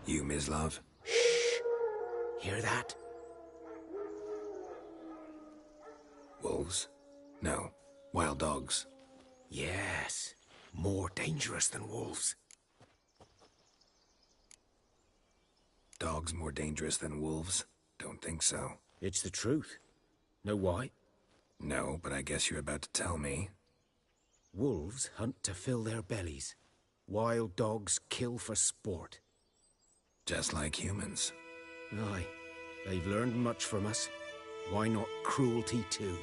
You, Mislav? Shh! Hear that? Wolves? No. Wild dogs. Yes. More dangerous than wolves. Dogs more dangerous than wolves? Don't think so. It's the truth. Know why? No, but I guess you're about to tell me. Wolves hunt to fill their bellies. Wild dogs kill for sport. Just like humans. Aye. They've learned much from us. Why not cruelty too?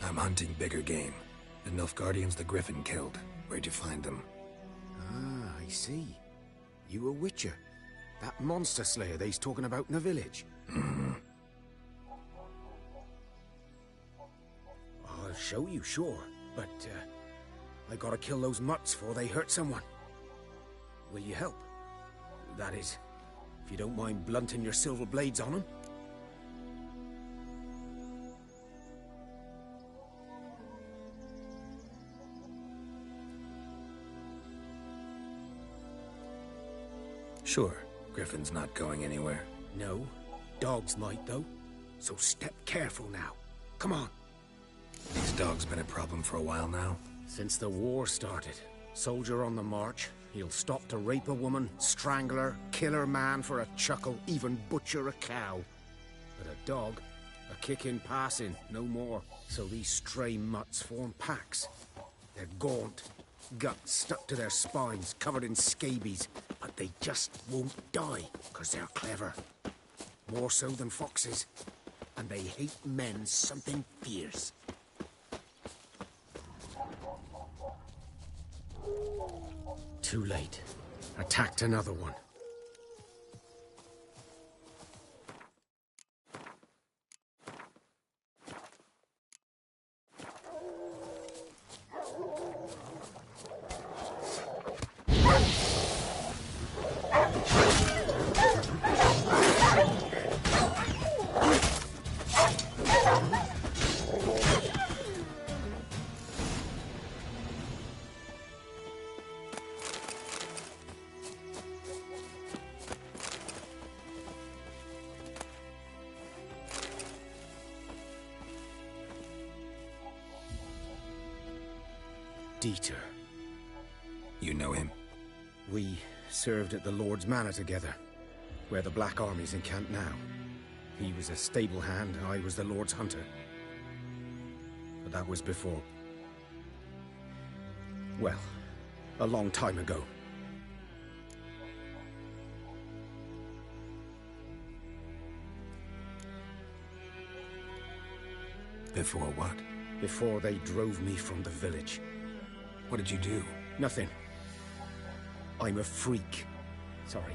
I'm hunting bigger game. The Nilfgaardians the Griffin killed. Where'd you find them? Ah, I see. You a witcher. That monster slayer they's talking about in the village. I'll show you, sure. But, I gotta kill those mutts before they hurt someone. Will you help? That is, if you don't mind blunting your silver blades on them. Sure. Griffin's not going anywhere. No. Dogs might, though. So step careful now. Come on. These dogs been a problem for a while now? Since the war started. Soldier on the march. He'll stop to rape a woman, strangle her, kill her man for a chuckle, even butcher a cow. But a dog, a kick in passing, no more. So these stray mutts form packs. They're gaunt, guts stuck to their spines, covered in scabies. But they just won't die, because they're clever. More so than foxes. And they hate men something fierce. Too late. Attacked another one. Dieter. You know him? We served at the Lord's Manor together, where the Black Army's encamped now. He was a stable hand, I was the Lord's hunter. But that was before... well, a long time ago. Before what? Before they drove me from the village. What did you do? Nothing. I'm a freak. Sorry.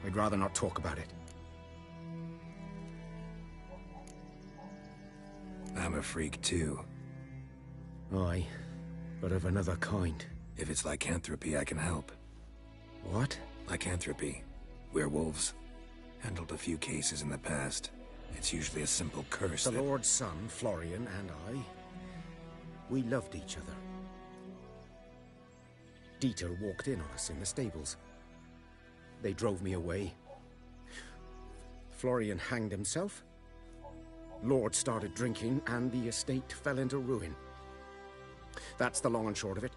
I'd rather not talk about it. I'm a freak too. Aye, but of another kind. If it's lycanthropy, I can help. What? Lycanthropy. Werewolves. Handled a few cases in the past. It's usually a simple curse The that... Lord's son, Florian, and I... we loved each other. Dieter walked in on us in the stables. They drove me away. Florian hanged himself. Lord started drinking, and the estate fell into ruin. That's the long and short of it.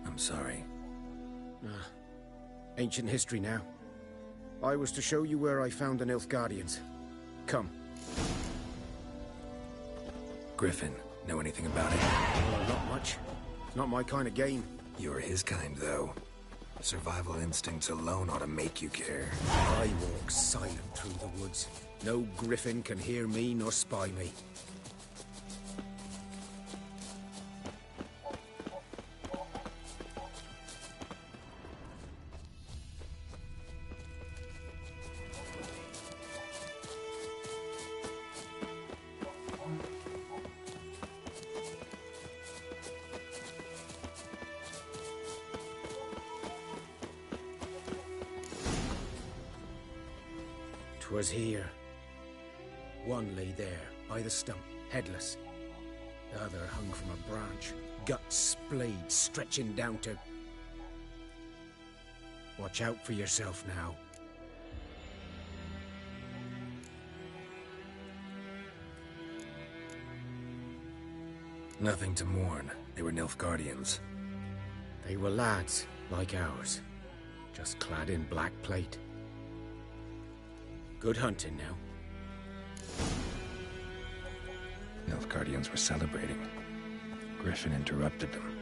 I'm sorry. Ancient history now. I was to show you where I found the Nilfgaardians. Come. Griffin, know anything about it? Well, not much. It's not my kind of game. You're his kind, though. Survival instincts alone ought to make you care. I walk silent through the woods. No griffin can hear me nor spy me. Was here. One lay there, by the stump, headless. The other hung from a branch, guts splayed, stretching down to... Watch out for yourself now. Nothing to mourn. They were Nilfgaardians. They were lads, like ours, just clad in black plate. Good hunting now. Nilfgaardians were celebrating. Griffin interrupted them.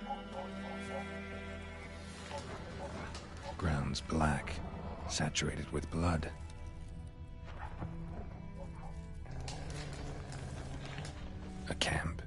Ground's black, saturated with blood. A camp.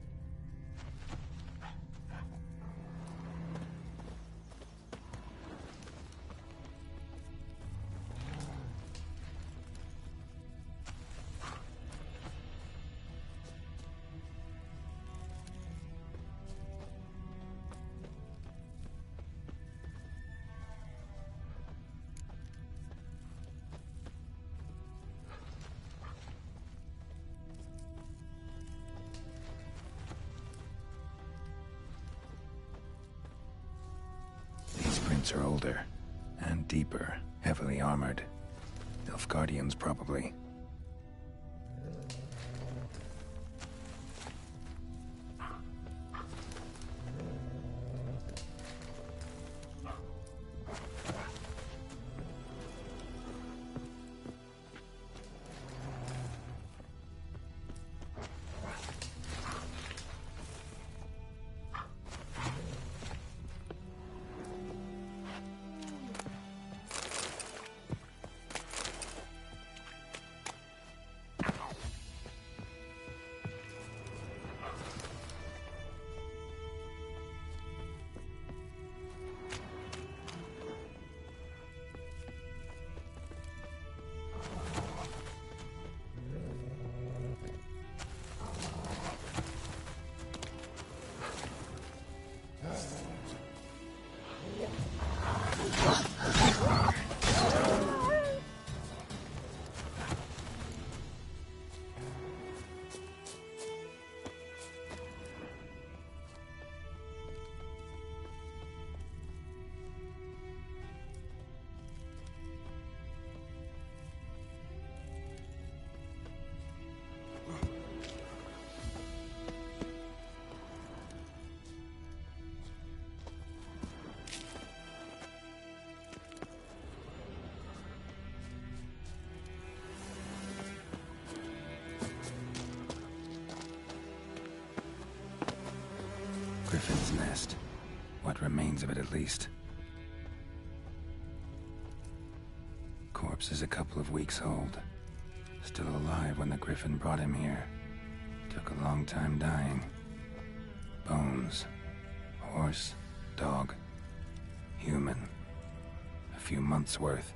Are older, and deeper, heavily armored. Nilfgaardians, probably. Griffin's nest. What remains of it, at least. Corpse is a couple of weeks old. Still alive when the Griffin brought him here. Took a long time dying. Bones. Horse. Dog. Human. A few months' worth.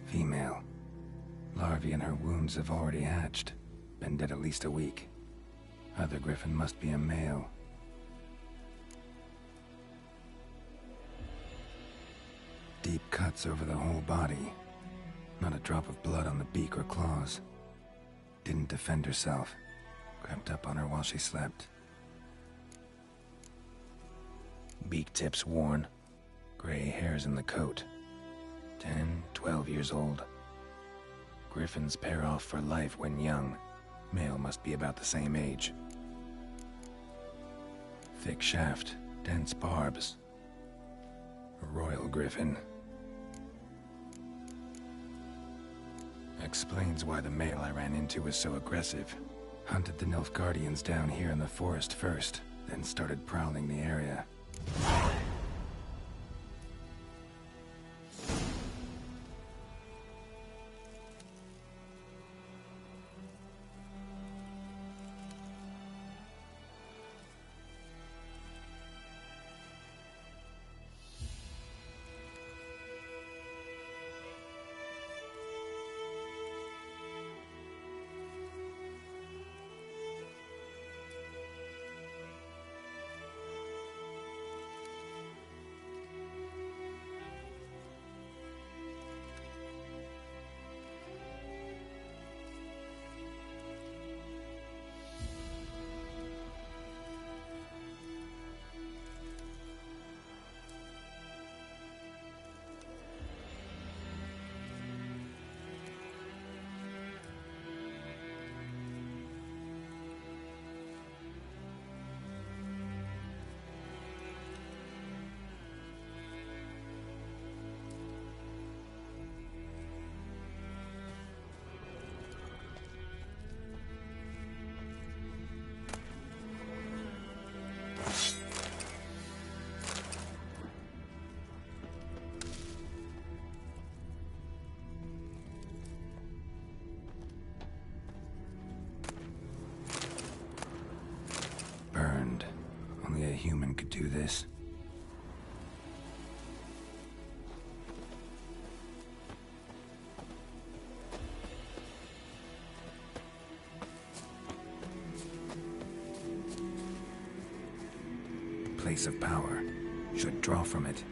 Female. Larvae in her wounds have already hatched. Been dead at least a week. Other Griffin must be a male. Deep cuts over the whole body. Not a drop of blood on the beak or claws. Didn't defend herself. Crept up on her while she slept. beak tips worn. Gray hairs in the coat. 10, 12 years old. Griffins pair off for life when young. Male must be about the same age. Thick shaft, dense barbs. A royal griffin. Explains why the male I ran into was so aggressive. Hunted the Nilfgaardians down here in the forest first, then started prowling the area. Burned. Only a human could do this. Place of power. Should draw from it.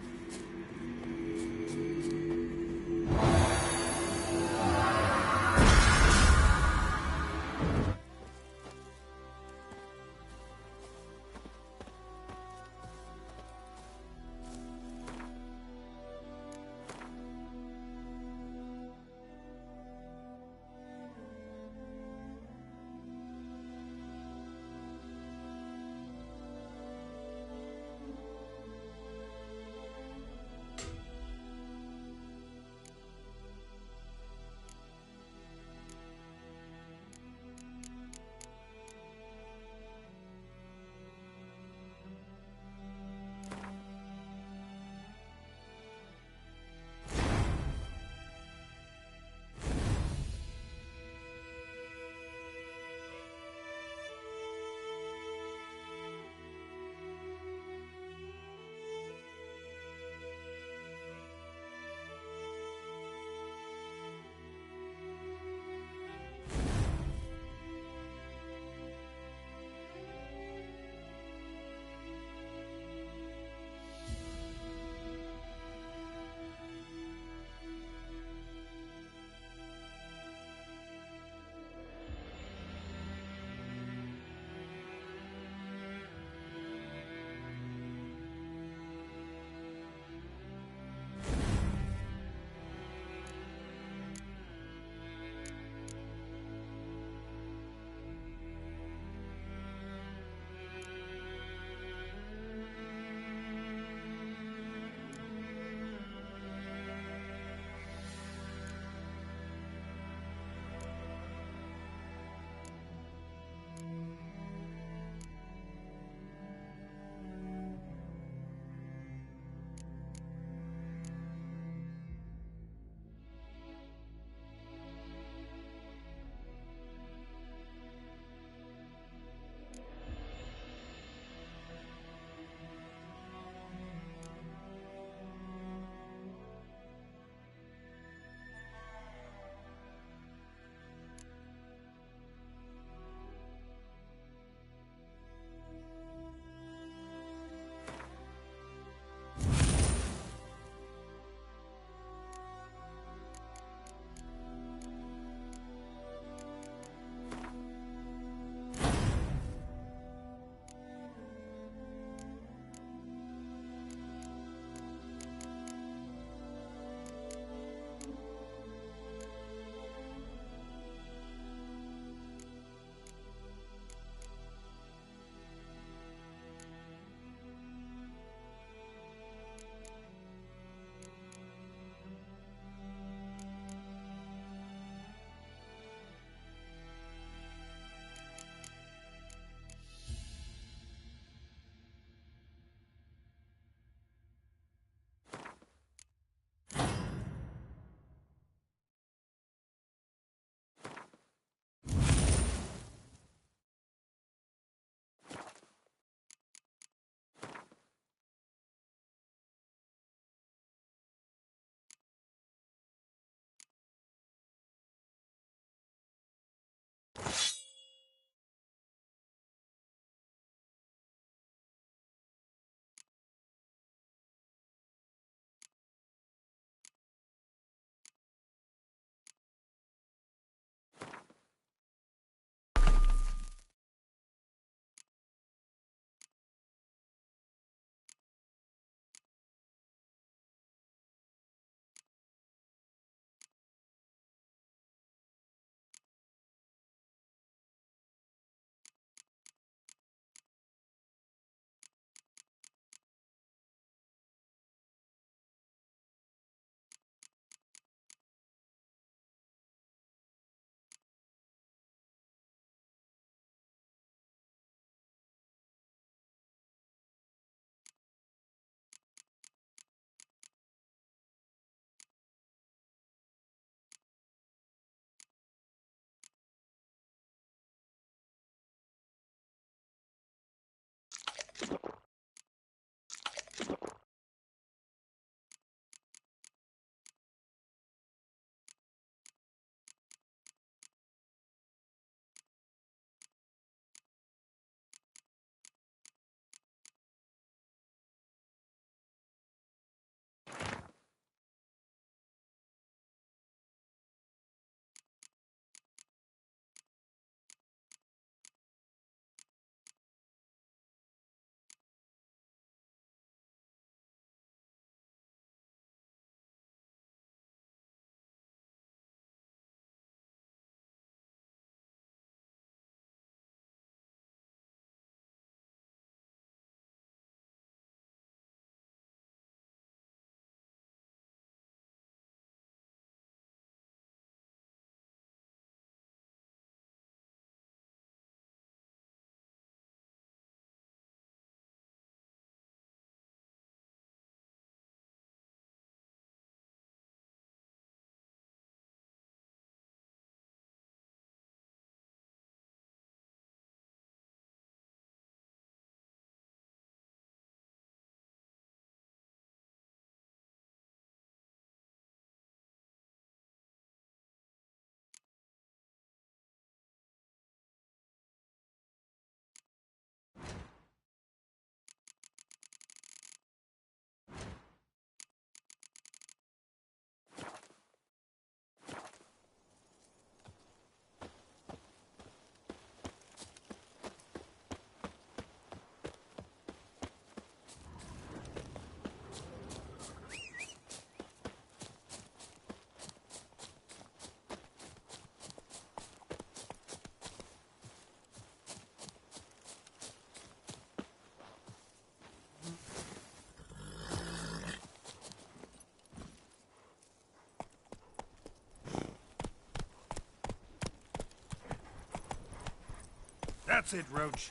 That's it, Roach.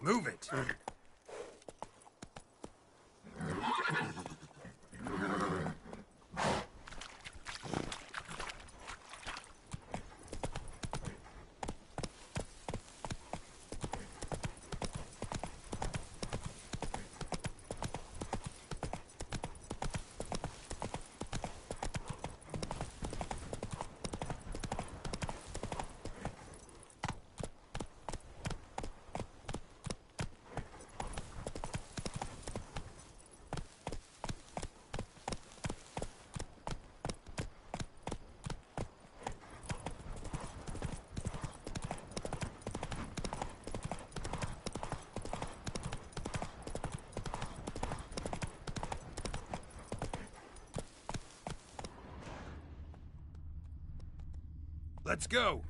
Move it. Let's go.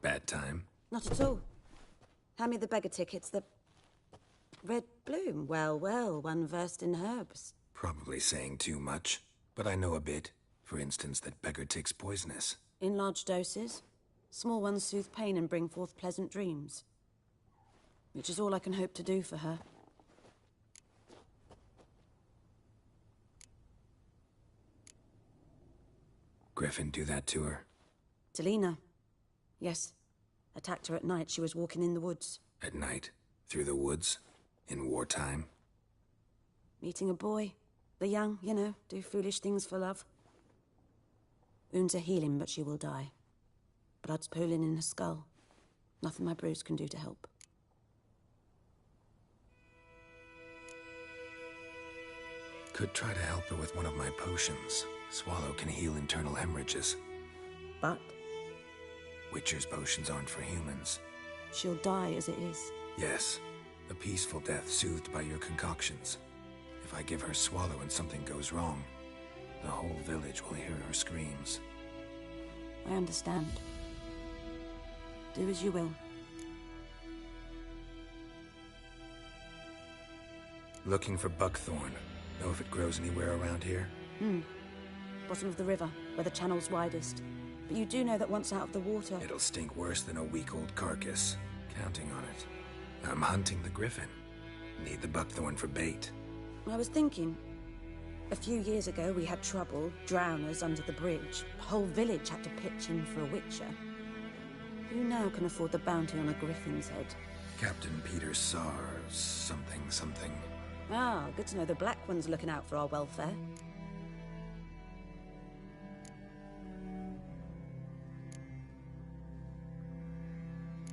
Bad time? Not at all. Hand me the beggar tickets, the red bloom. Well, well, one versed in herbs. Probably saying too much, but I know a bit. For instance, that beggar tick's poisonous. In large doses. Small ones soothe pain and bring forth pleasant dreams. Which is all I can hope to do for her. Griffin do that to her? Delina. Yes. Attacked her at night. She was walking in the woods. At night? Through the woods? In wartime? Meeting a boy. The young, you know, do foolish things for love. Wounds are healing, but she will die. Blood's pooling in her skull. Nothing my bruise can do to help. Could try to help her with one of my potions. Swallow can heal internal hemorrhages. But Witcher's potions aren't for humans. she'll die as it is. Yes, a peaceful death soothed by your concoctions. If I give her Swallow and something goes wrong, the whole village will hear her screams. I understand. Do as you will. Looking for buckthorn. Know if it grows anywhere around here? Bottom of the river, where the channel's widest. But you do know that once out of the water... It'll stink worse than a week-old carcass. Counting on it. I'm hunting the griffin. Need the buckthorn for bait. I was thinking... A few years ago, we had trouble, drowners under the bridge. The whole village had to pitch in for a witcher. Who now can afford the bounty on a griffin's head? Captain Peter Sar... something. Ah, good to know the Black One's looking out for our welfare.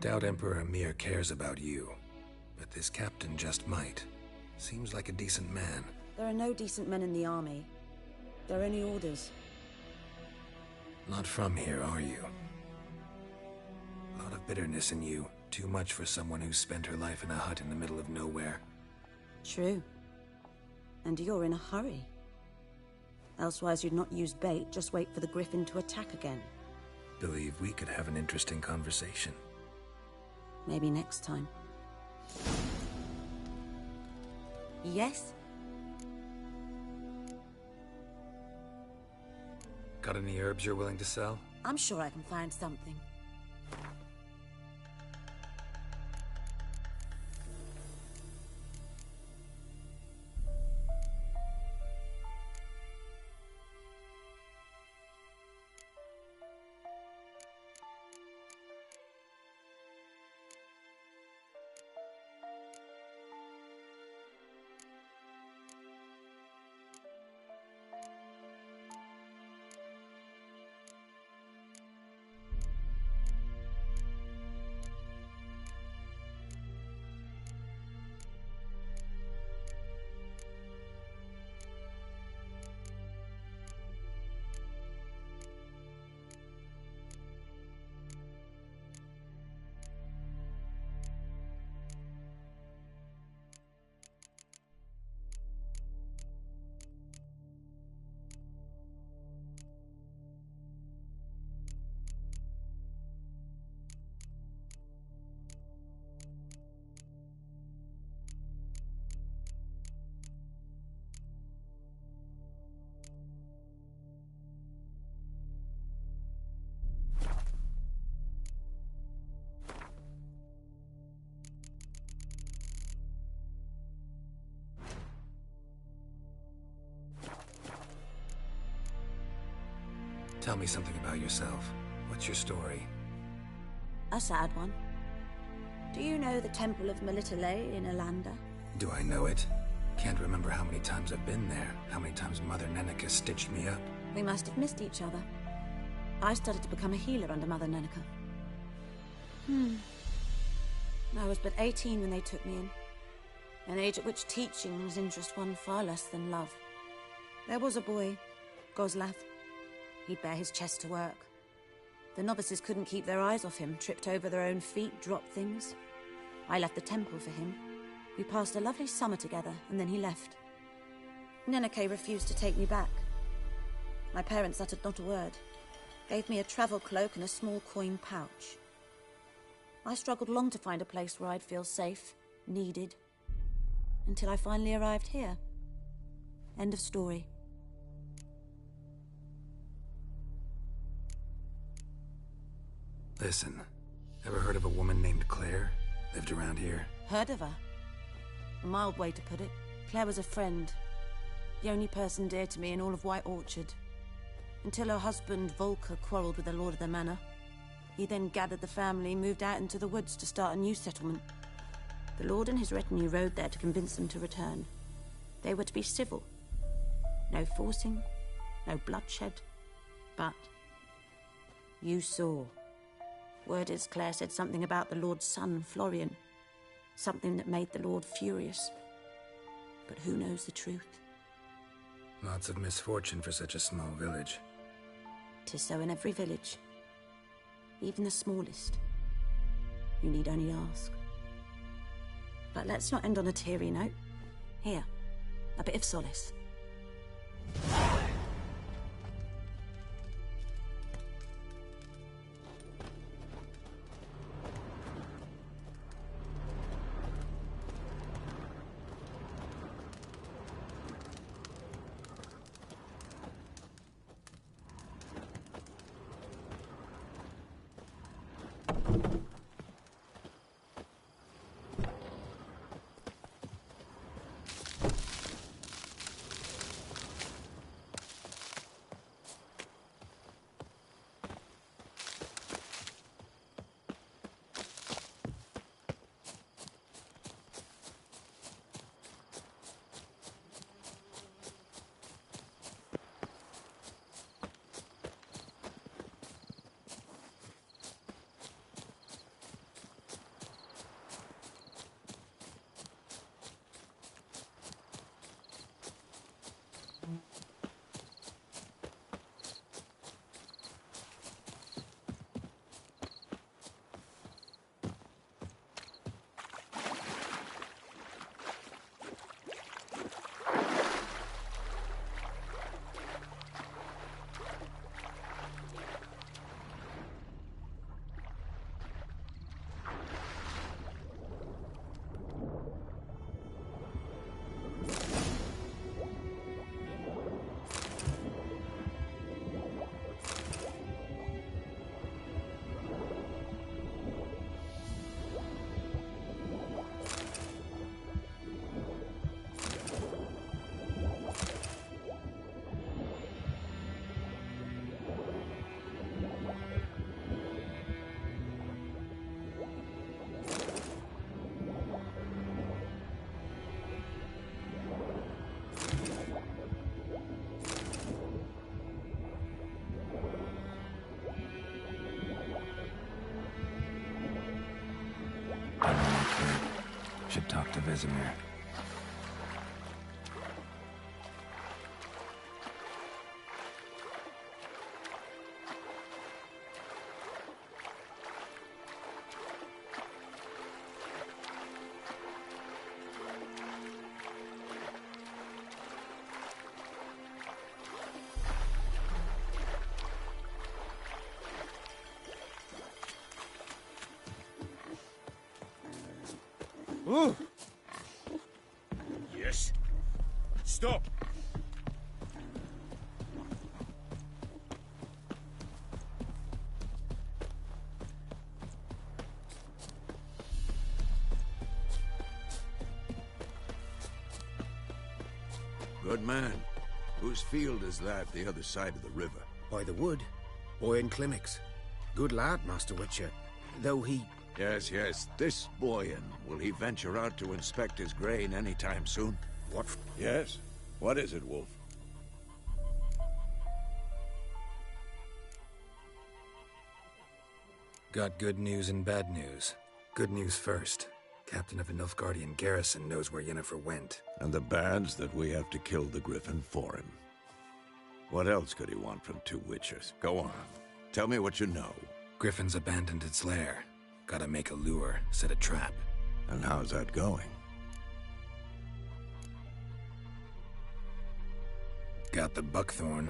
Doubt Emperor Amir cares about you. But this captain just might. Seems like a decent man. There are no decent men in the army. They're only orders. Not from here, are you? A lot of bitterness in you. Too much for someone who spent her life in a hut in the middle of nowhere. True. And you're in a hurry. Elsewise you'd not use bait, just wait for the griffin to attack again. Believe we could have an interesting conversation. Maybe next time. Yes? Got any herbs you're willing to sell? I'm sure I can find something. Tell me something about yourself. What's your story? A sad one. Do you know the Temple of Melitele in Alanda? Do I know it? Can't remember how many times I've been there. How many times Mother Nenica stitched me up. We must have missed each other. I started to become a healer under Mother Nenica. I was but 18 when they took me in. An age at which teaching was interest one far less than love. There was a boy, Goslath. He'd bare his chest to work. The novices couldn't keep their eyes off him, tripped over their own feet, dropped things. I left the temple for him. We passed a lovely summer together, and then he left. Nenike refused to take me back. My parents uttered not a word. Gave me a travel cloak and a small coin pouch. I struggled long to find a place where I'd feel safe, needed, until I finally arrived here. End of story. Listen, ever heard of a woman named Claire? Lived around here? Heard of her? A mild way to put it. Claire was a friend. The only person dear to me in all of White Orchard. Until her husband, Volker, quarreled with the lord of the manor. He then gathered the family, moved out into the woods to start a new settlement. The lord and his retinue rode there to convince them to return. They were to be civil. No forcing, no bloodshed. But you saw. Word is Claire said something about the Lord's son, Florian. Something that made the Lord furious. But who knows the truth? Lots of misfortune for such a small village. 'Tis so in every village. Even the smallest. You need only ask. But let's not end on a teary note. Here, a bit of solace. to Vesemir. Ooh. Yes. Stop. Good man. Whose field is that the other side of the river? By the wood. Boyan Climmix. Good lad, Master Witcher. Though he... Yes, yes. This Boyan. Will he venture out to inspect his grain anytime soon? What? Yes. What is it, Wolf? Got good news and bad news. Good news first. Captain of the Nilfgaardian garrison knows where Yennefer went. And the bad's that we have to kill the Griffin for him. What else could he want from two witches? Go on. Tell me what you know. Griffin's abandoned its lair. Gotta make a lure, set a trap. And how's that going? Got the buckthorn.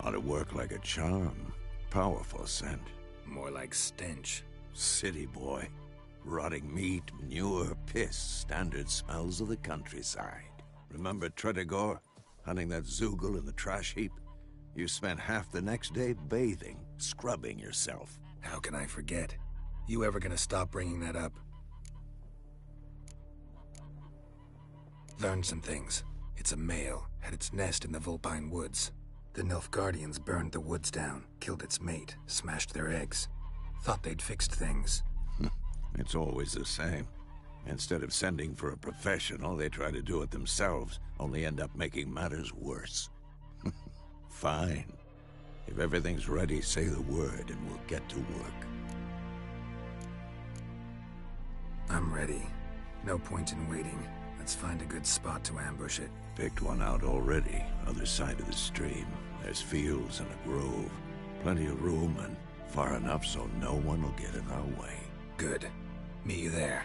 Ought to work like a charm. Powerful scent. More like stench. City boy. Rotting meat, manure, piss. Standard smells of the countryside. Remember Tredegor? Hunting that Zoogle in the trash heap? You spent half the next day bathing, scrubbing yourself. How can I forget? You ever gonna stop bringing that up? Learned some things. It's a male, had its nest in the Vulpine Woods. The Nilfgaardians burned the woods down, killed its mate, smashed their eggs. Thought they'd fixed things. It's always the same. Instead of sending for a professional, they try to do it themselves, only end up making matters worse. Fine. If everything's ready, say the word and we'll get to work. I'm ready. No point in waiting. Let's find a good spot to ambush it. Picked one out already, other side of the stream. There's fields and a grove. Plenty of room and far enough so no one will get in our way. Good. Meet you there.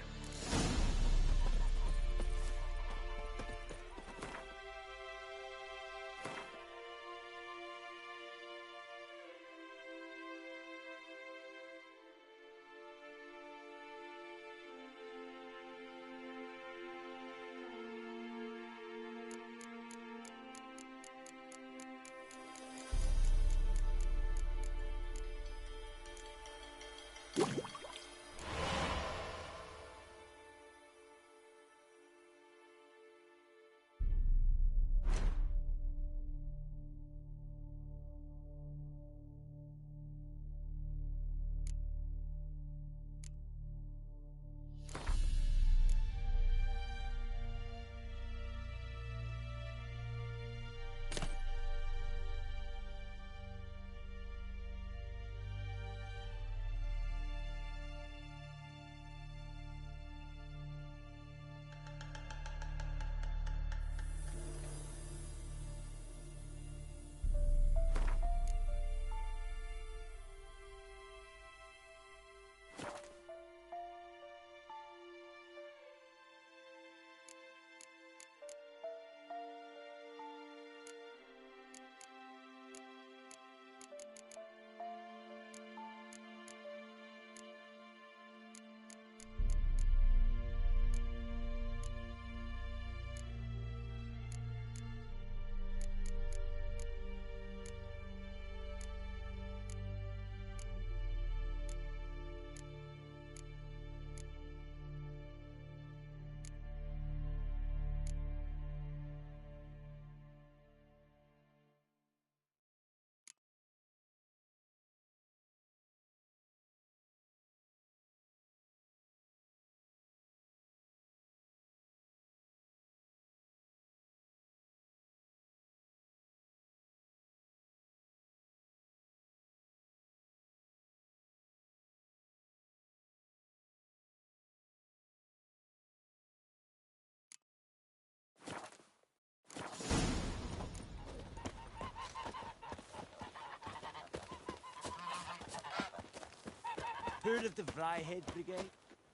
heard of the Fryhead Brigade?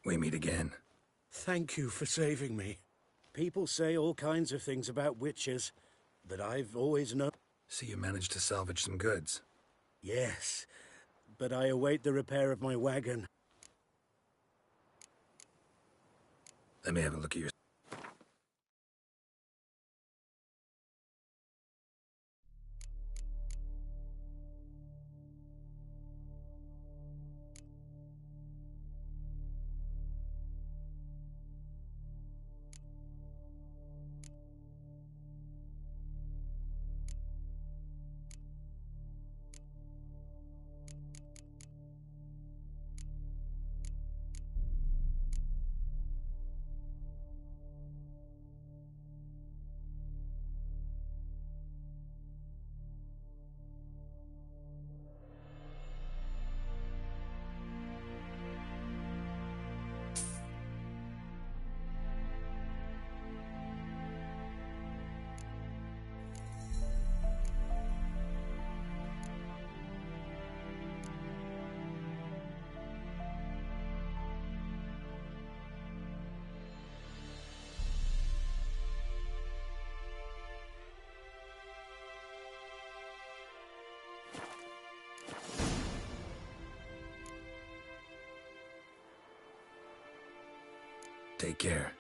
We meet again. Thank you for saving me. People say all kinds of things about witches, but I've always known... See, you managed to salvage some goods. Yes, but I await the repair of my wagon. Let me have a look at your... Take care.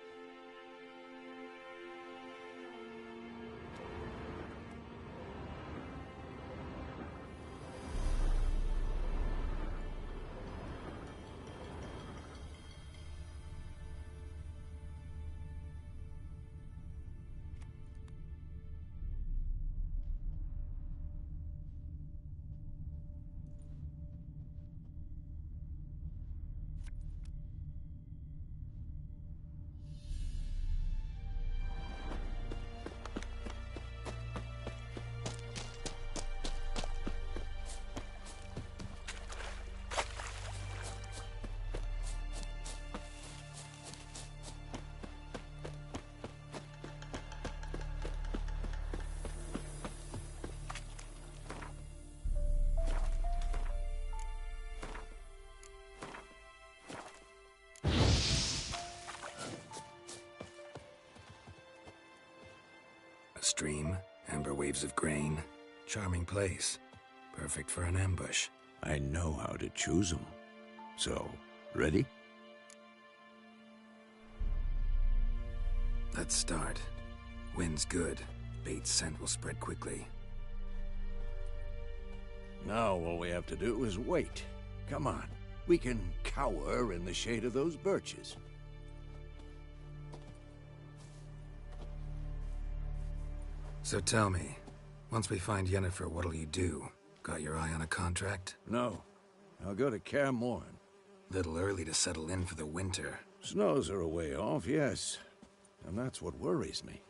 A stream, amber waves of grain. Charming place. Perfect for an ambush. I know how to choose them. So, ready? Let's start. Wind's good. Bait's scent will spread quickly. Now all we have to do is wait. Come on. We can cower in the shade of those birches. So tell me, once we find Yennefer, what'll you do? Got your eye on a contract? No. I'll go to Kaer Morhen. Little early to settle in for the winter. Snows are a way off, yes. And that's what worries me.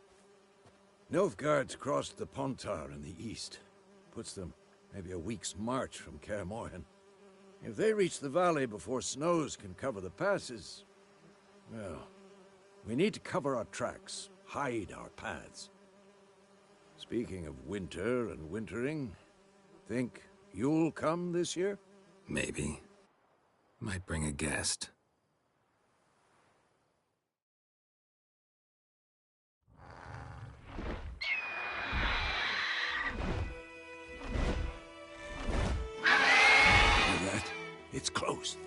Nilfgaard's crossed the Pontar in the east. Puts them maybe a week's march from Kaer Morhen. If they reach the valley before snows can cover the passes... well, we need to cover our tracks, hide our paths. Speaking of winter and wintering, think you'll come this year? Maybe. Might bring a guest. Hear that? It's close.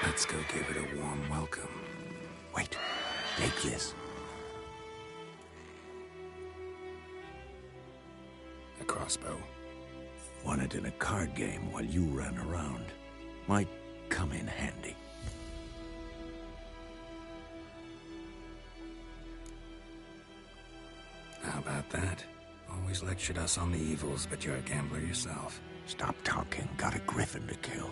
Let's go give it a warm welcome. Wait, take this. A crossbow. Won it in a card game while you ran around. Might come in handy. How about that? Always lectured us on the evils, but you're a gambler yourself. Stop talking. Got a griffin to kill.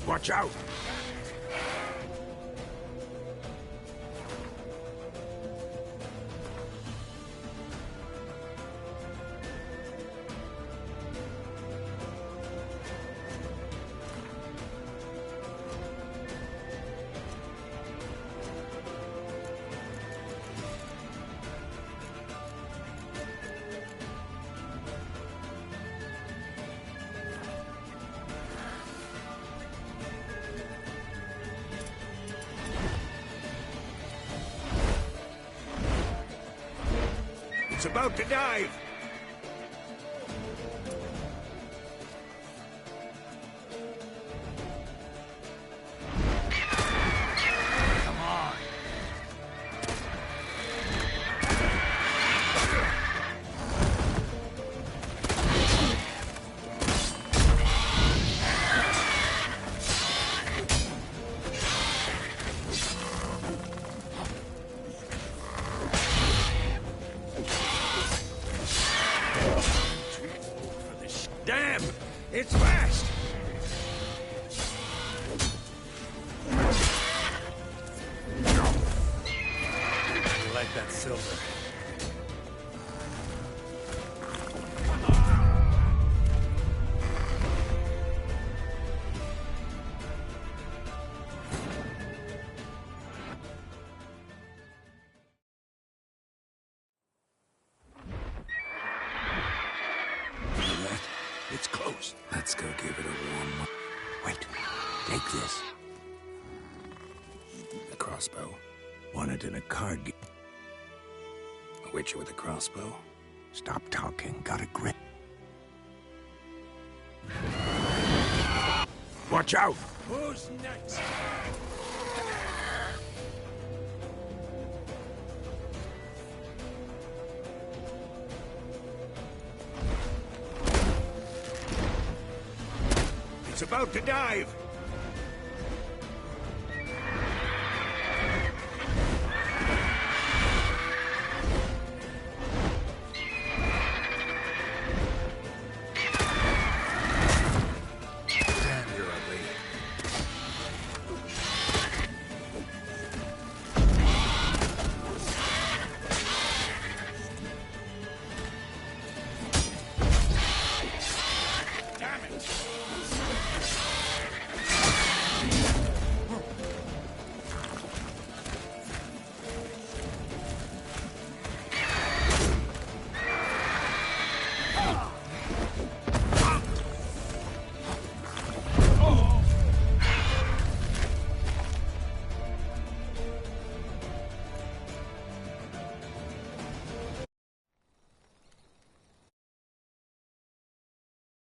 Watch out! It's about to dive! Come on! Damn! It's fast! I like that silver. It's close. Let's go give it a warm... Wait. Take this. A crossbow. Won it in a card game. A witcher with a crossbow. Stop talking. Got a grip. Watch out! Who's next? It's about to dive!